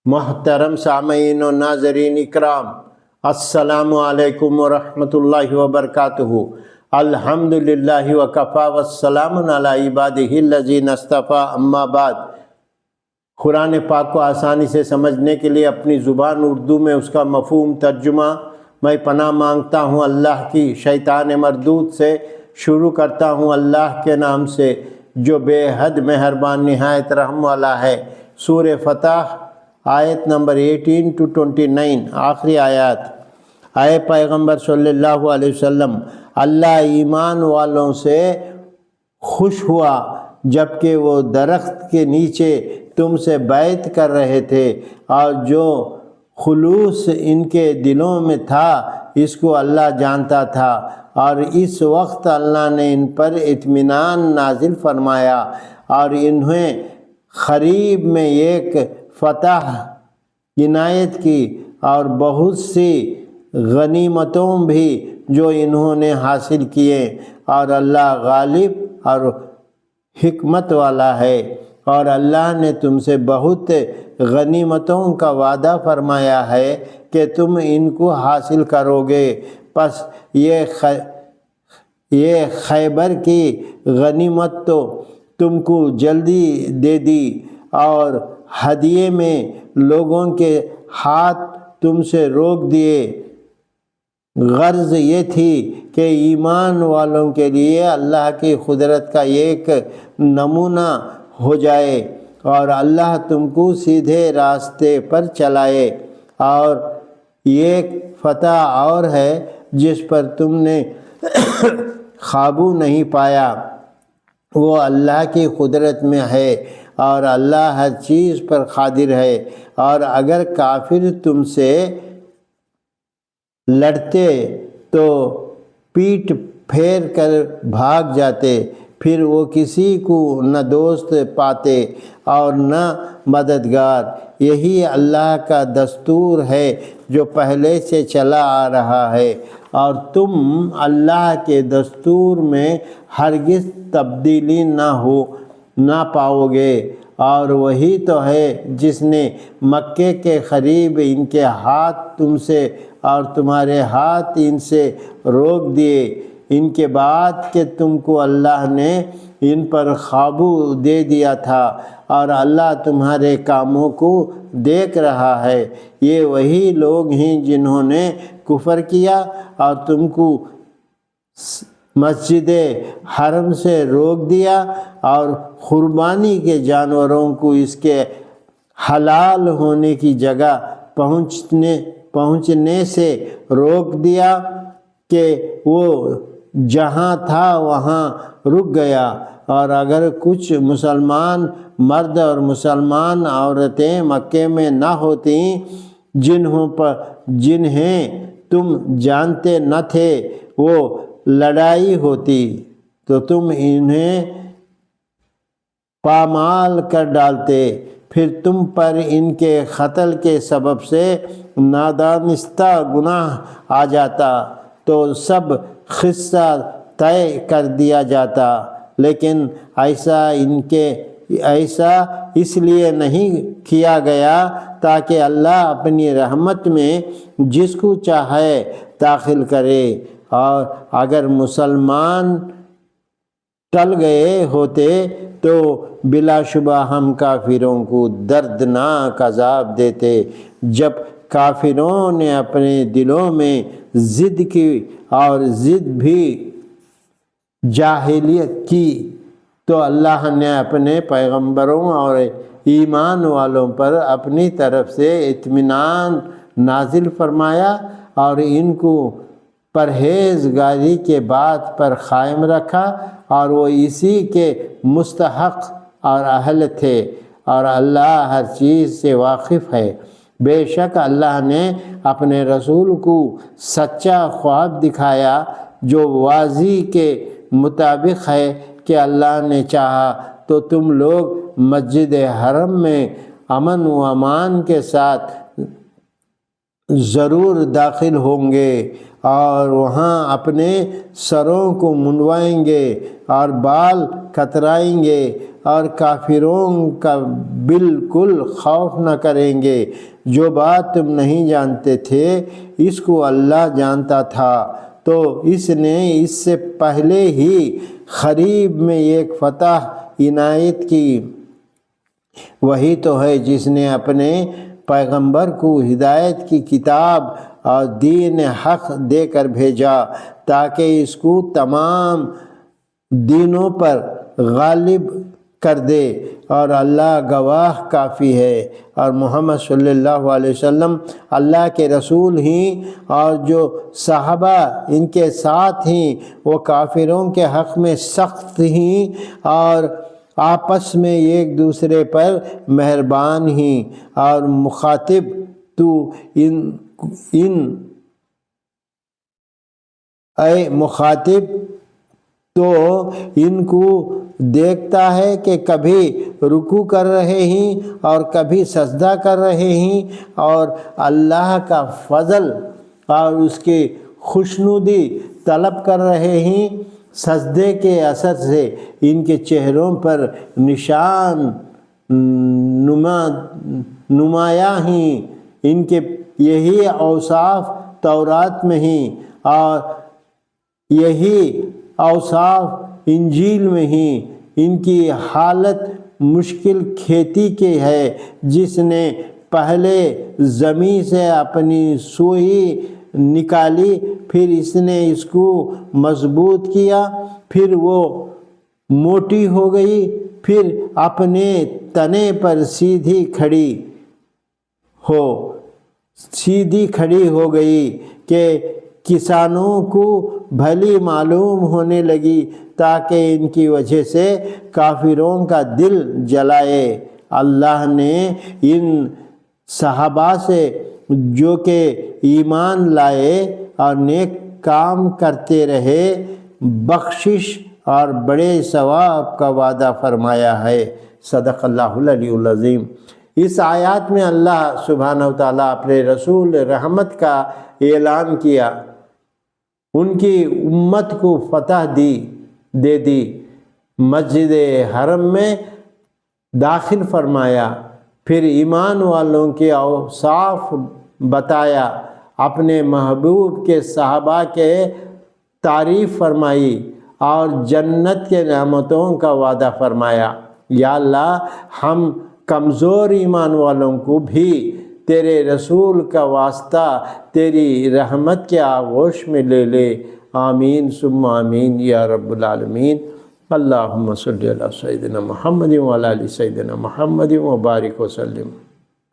محترم سامعین و ناظرین اکرام، السلام علیکم ورحمۃ اللہ وبرکاتہ۔ الحمدللہ وکفیٰ والسلام علی عبادہ الذین اصطفیٰ، اما بعد۔ قرآن پاک کو آسانی سے سمجھنے کے لیے اپنی زبان اردو میں اس کا مفہوم ترجمہ میں پناہ مانگتا ہوں اللہ کی شیطان مردود سے۔ شروع کرتا ہوں اللہ کے نام سے جو بے حد مہربان نہایت رحم والا ہے۔ سورہ فتح آیت نمبر 18 to 29 آخری آیات۔ اے پیغمبر صلی اللہ علیہ وسلم، اللہ ایمان والوں سے خوش ہوا جبکہ وہ درخت کے نیچے تم سے بیعت کر رہے تھے، اور جو خلوص ان کے دلوں میں تھا اس کو اللہ جانتا تھا، اور اس وقت اللہ نے ان پر اطمینان نازل فرمایا اور انہیں قریب میں ایک فتح عنایت کی اور بہت سی غنیمتوں بھی جو انہوں نے حاصل کیے، اور اللہ غالب اور حکمت والا ہے۔ اور اللہ نے تم سے بہت غنیمتوں کا وعدہ فرمایا ہے کہ تم ان کو حاصل کرو گے، پس یہ خیبر کی غنیمت تو تم کو جلدی دے دی، اور ہدیے میں لوگوں کے ہاتھ تم سے روک دیے۔ غرض یہ تھی کہ ایمان والوں کے لیے اللہ کی قدرت کا ایک نمونہ ہو جائے اور اللہ تم کو سیدھے راستے پر چلائے۔ اور ایک فتح اور ہے جس پر تم نے قابو نہیں پایا، وہ اللہ کی قدرت میں ہے، اور اللہ ہر چیز پر قادر ہے۔ اور اگر کافر تم سے لڑتے تو پیٹھ پھیر کر بھاگ جاتے، پھر وہ کسی کو نہ دوست پاتے اور نہ مددگار۔ یہی اللہ کا دستور ہے جو پہلے سے چلا آ رہا ہے، اور تم اللہ کے دستور میں ہرگز تبدیلی نہ پاؤ گے۔ اور وہی تو ہے جس نے مکے کے قریب ان کے ہاتھ تم سے اور تمہارے ہاتھ ان سے روک دیے، ان کے بعد کہ تم کو اللہ نے ان پر قابو دے دیا تھا، اور اللہ تمہارے کاموں کو دیکھ رہا ہے۔ یہ وہی لوگ ہیں جنہوں نے کفر کیا اور تم کو مسجد حرم سے روک دیا، اور قربانی کے جانوروں کو اس کے حلال ہونے کی جگہ پہنچنے سے روک دیا کہ وہ جہاں تھا وہاں رک گیا۔ اور اگر کچھ مسلمان مرد اور مسلمان عورتیں مکے میں نہ ہوتی جنہیں تم جانتے نہ تھے، وہ لڑائی ہوتی تو تم انہیں پامال کر ڈالتے، پھر تم پر ان کے قتل کے سبب سے نادانستہ گناہ آ جاتا تو سب قصہ طے کر دیا جاتا۔ لیکن ایسا اس لیے نہیں کیا گیا تاکہ اللہ اپنی رحمت میں جس کو چاہے داخل کرے، اور اگر مسلمان ٹل گئے ہوتے تو بلا شبہ ہم کافروں کو دردناک عذاب دیتے۔ جب کافروں نے اپنے دلوں میں ضد کی اور ضد بھی جاہلیت کی، تو اللہ نے اپنے پیغمبروں اور ایمان والوں پر اپنی طرف سے اطمینان نازل فرمایا اور ان کو پرہیزگاری کے بات پر قائم رکھا، اور وہ اسی کے مستحق اور اہل تھے، اور اللہ ہر چیز سے واقف ہے۔ بے شک اللہ نے اپنے رسول کو سچا خواب دکھایا جو واضح کے مطابق ہے کہ اللہ نے چاہا تو تم لوگ مسجد حرم میں امن و امان کے ساتھ ضرور داخل ہوں گے اور وہاں اپنے سروں کو منڈوائیں گے اور بال کترائیں گے اور کافروں کا بالکل خوف نہ کریں گے۔ جو بات تم نہیں جانتے تھے اس کو اللہ جانتا تھا، تو اس نے اس سے پہلے ہی قریب میں ایک فتح عنایت کی۔ وہی تو ہے جس نے اپنے پیغمبر کو ہدایت کی کتاب اور دین حق دے کر بھیجا تاکہ اس کو تمام دینوں پر غالب کر دے، اور اللہ گواہ کافی ہے۔ اور محمد صلی اللہ علیہ وسلم اللہ کے رسول ہیں، اور جو صحابہ ان کے ساتھ ہیں وہ کافروں کے حق میں سخت ہیں اور آپس میں ایک دوسرے پر مہربان ہیں۔ اور مخاطب تو اے مخاطب تو ان کو دیکھتا ہے کہ کبھی رکوع کر رہے ہیں اور کبھی سجدہ کر رہے ہیں، اور اللہ کا فضل اور اس کی خوشنودی طلب کر رہے ہیں۔ سجدے کے اثر سے ان کے چہروں پر نشان نمایاں ہیں۔ ان کے یہی اوصاف تورات میں ہیں اور یہی اوصاف انجیل میں ہیں۔ ان کی حالت مشکل کھیتی کی ہے، جس نے پہلے زمین سے اپنی سوئی نکالی، پھر اس نے اس کو مضبوط کیا، پھر وہ موٹی ہو گئی، پھر اپنے تنے پر سیدھی کھڑی ہو گئی کہ کسانوں کو بھلی معلوم ہونے لگی، تاکہ ان کی وجہ سے کافروں کا دل جلائے۔ اللہ نے ان صحابہ سے جو کہ ایمان لائے اور نیک کام کرتے رہے بخشش اور بڑے ثواب کا وعدہ فرمایا ہے۔ صدق اللہ العلی العظیم۔ اس آیات میں اللہ سبحانہ وتعالیٰ اپنے رسول رحمت کا اعلان کیا، ان کی امت کو فتح دے دی، مسجد حرم میں داخل فرمایا، پھر ایمان والوں کے اوصاف بتایا، اپنے محبوب کے صحابہ کے تعریف فرمائی اور جنت کے نعمتوں کا وعدہ فرمایا۔ یا اللہ، ہم کمزور ایمان والوں کو بھی تیرے رسول کا واسطہ تیری رحمت کے آغوش میں لے لے۔ آمین ثم آمین یا رب العالمین۔ اللہم صلی علی سیدنا محمد وعلی آل سیدنا محمد وبارک وسلم۔